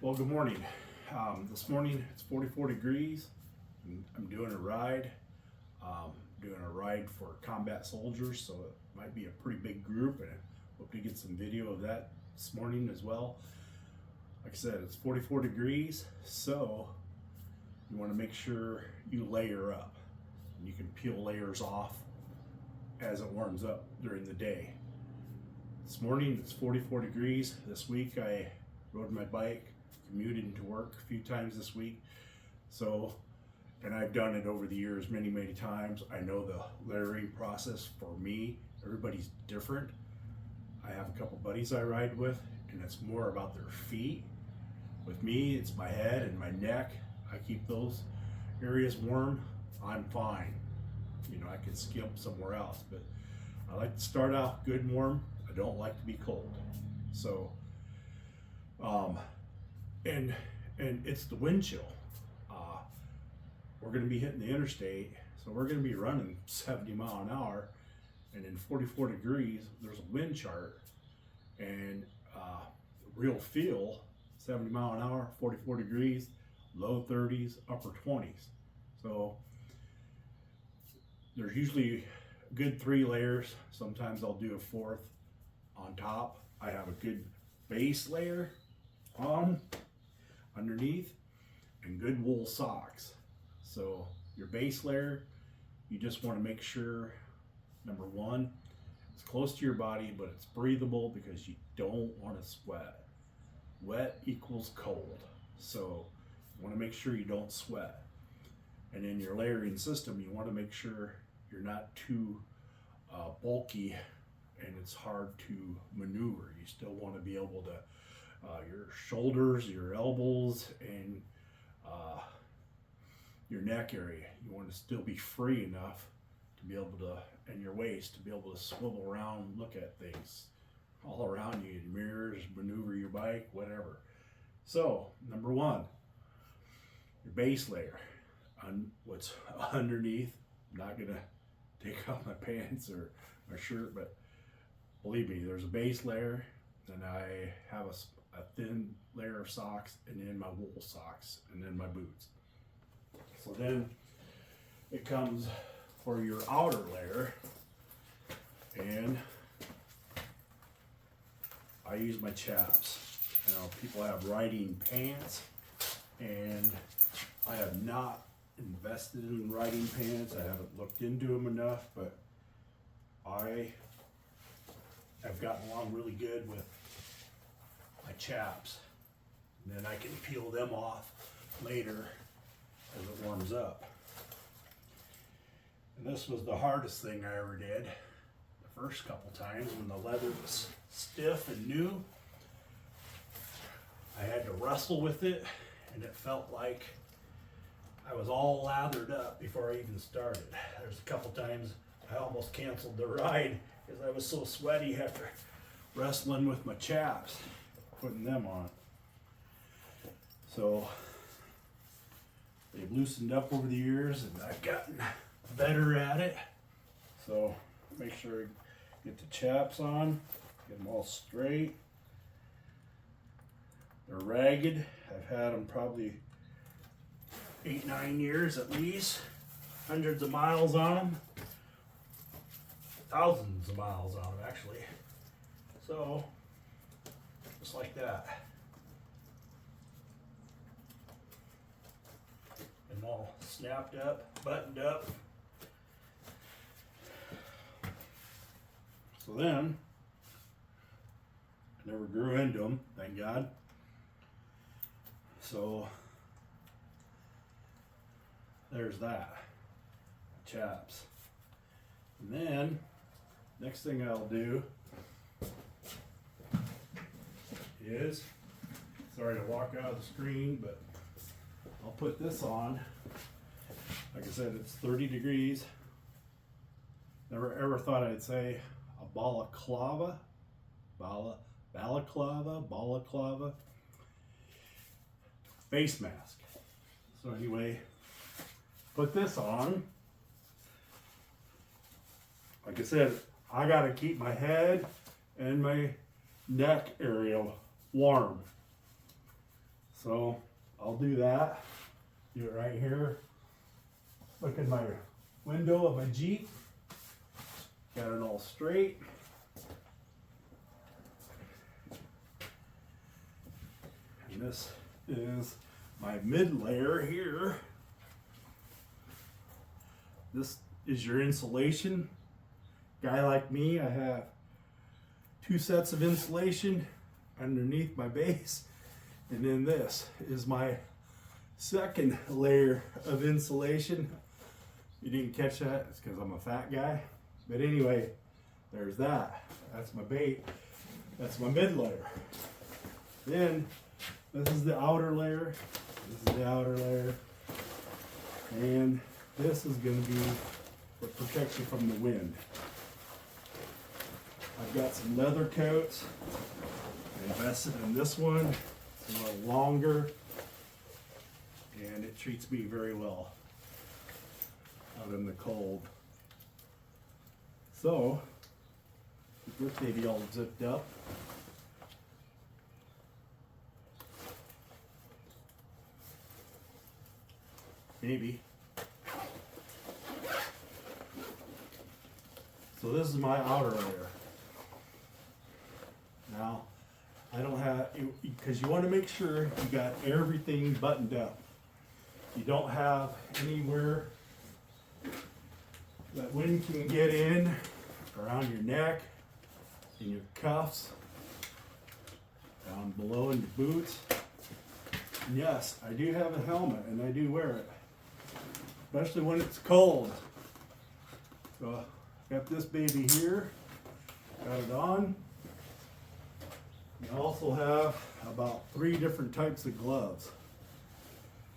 Well, good morning. This morning it's 44 degrees. I'm doing a ride. Doing a ride for combat soldiers, so it might be a pretty big group, and I hope to get some video of that this morning as well. Like I said, it's 44 degrees, so you want to make sure you layer up. You can peel layers off as it warms up during the day. This morning it's 44 degrees. This week I rode my bike, commuted into work a few times this week. So, and I've done it over the years many times. I know the layering process for me. Everybody's different. I have a couple buddies I ride with, and it's more about their feet. With me, it's my head and my neck. I keep those areas warm. I'm fine. You know, I could skip somewhere else, but I like to start out good and warm. I don't like to be cold. So, and it's the wind chill. We're going to be hitting the interstate, so we're going to be running 70 mile an hour, and in 44 degrees, there's a wind chart, and real feel 70 mile an hour, 44 degrees, low 30s, upper 20s. So there's usually a good 3 layers. Sometimes I'll do a 4th on top. I have a good base layer on underneath and good wool socks. So your base layer, you just want to make sure, number one, it's close to your body, but it's breathable because you don't want to sweat. Wet equals cold. So you want to make sure you don't sweat. And in your layering system, you want to make sure you're not too bulky and it's hard to maneuver. You still want to be able to, your shoulders, your elbows, and your neck area, you want to still be free enough to be able to, and your waist, to be able to swivel around, look at things all around you, mirrors, maneuver your bike, whatever. So, number one, your base layer, what's underneath. I'm not gonna take off my pants or my shirt, but believe me, there's a base layer, then I have a thin layer of socks, and then my wool socks, and then my boots. So then it comes for your outer layer, and I use my chaps. You know, people have riding pants, and I have not invested in riding pants. I haven't looked into them enough, but I have gotten along really good with my chaps, and then I can peel them off later as it warms up. And this was the hardest thing I ever did the first couple times when the leather was stiff and new. I had to wrestle with it, and it felt like I was all lathered up before I even started. There's a couple times I almost canceled the ride because I was so sweaty after wrestling with my chaps, putting them on. So they've loosened up over the years, and I've gotten better at it. So make sure you get the chaps on, get them all straight. They're ragged. I've had them probably 8-9 years at least. Hundreds of miles on them. Thousands of miles on them, actually. So, just like that. And all snapped up, buttoned up. So then, I never grew into them, thank God. So, there's that, chaps. And then, next thing I'll do is, sorry to walk out of the screen, but I'll put this on. Like I said, it's 30 degrees. Never ever thought I'd say a balaclava, face mask. So anyway, put this on. Like I said, I gotta keep my head and my neck area warm. So I'll do that. Do it right here. Look in my window of my Jeep. Got it all straight. And this is my mid layer here. This is your insulation. Guy like me, I have 2 sets of insulation underneath my base. And then this is my second layer of insulation. You didn't catch that, it's because I'm a fat guy. But anyway, there's that. That's my bait. That's my mid layer. Then this is the outer layer. This is the outer layer. And this is going to be what protects you from the wind. I've got some leather coats. I invested in this one. It's a little longer. And it treats me very well out in the cold. So, keep this baby all zipped up. Maybe. So this is my outer layer. Now, I don't have, because you want to make sure you got everything buttoned up. You don't have anywhere that wind can get in around your neck, in your cuffs, down below in your boots. And yes, I do have a helmet and I do wear it, especially when it's cold. So got this baby here, got it on. You also have about 3 different types of gloves.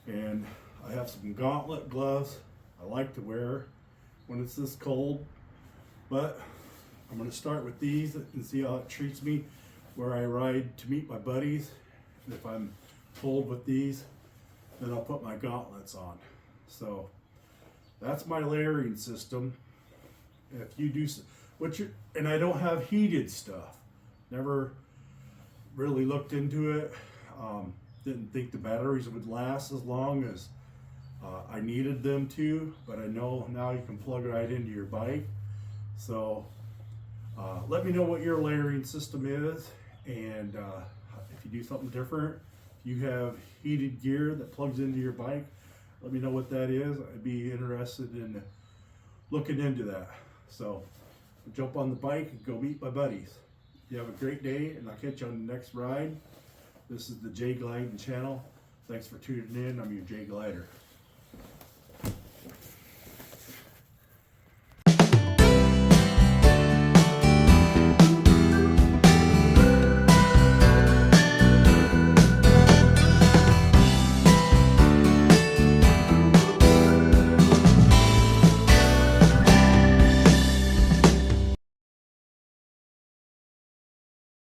And I have some gauntlet gloves I like to wear when it's this cold. But I'm going to start with these and see how it treats me where I ride to meet my buddies. And if I'm cold with these, then I'll put my gauntlets on. So that's my layering system. If you do, and I don't have heated stuff. Never really looked into it. Didn't think the batteries would last as long as I needed them to, but I know now you can plug right into your bike. So let me know what your layering system is, and if you do something different, if you have heated gear that plugs into your bike, let me know what that is. I'd be interested in looking into that. So jump on the bike and go meet my buddies. You have a great day, and I'll catch you on the next ride. This is the J Gliding channel. Thanks for tuning in. I'm your J Glider.